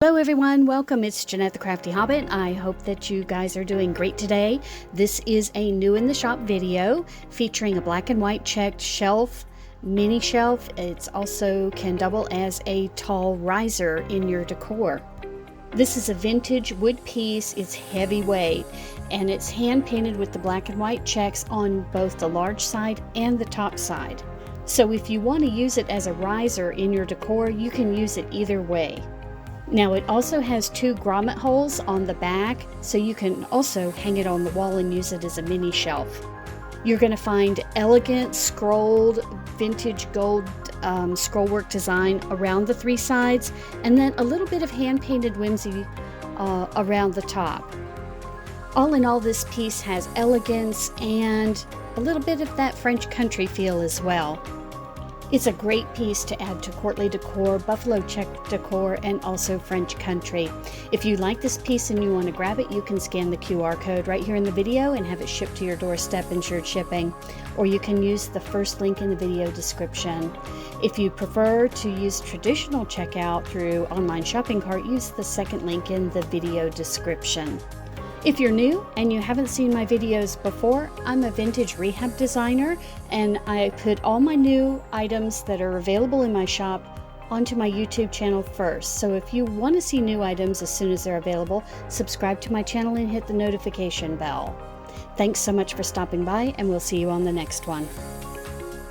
Hello everyone, welcome. It's Jeanette the Crafty Hobbit. I hope that you guys are doing great today. This is a new in the shop video featuring a black and white checked shelf, mini shelf. It's also can double as a tall riser in your decor. This is a vintage wood piece. It's heavyweight and it's hand painted with the black and white checks on both the large side and the top side. So if you want to use it as a riser in your decor, you can use it either way. Now it also has two grommet holes on the back, so you can also hang it on the wall and use it as a mini shelf. You're going to find elegant scrolled vintage gold scrollwork design around the three sides, and then a little bit of hand-painted whimsy around the top. All in all, this piece has elegance and a little bit of that French country feel as well. It's a great piece to add to courtly decor, buffalo check decor, and also French country. If you like this piece and you want to grab it, you can scan the QR code right here in the video and have it shipped to your doorstep, insured shipping, or you can use the first link in the video description. If you prefer to use traditional checkout through online shopping cart, use the second link in the video description. If you're new and you haven't seen my videos before, I'm a vintage rehab designer and I put all my new items that are available in my shop onto my YouTube channel first. So if you want to see new items as soon as they're available, subscribe to my channel and hit the notification bell. Thanks so much for stopping by, and we'll see you on the next one.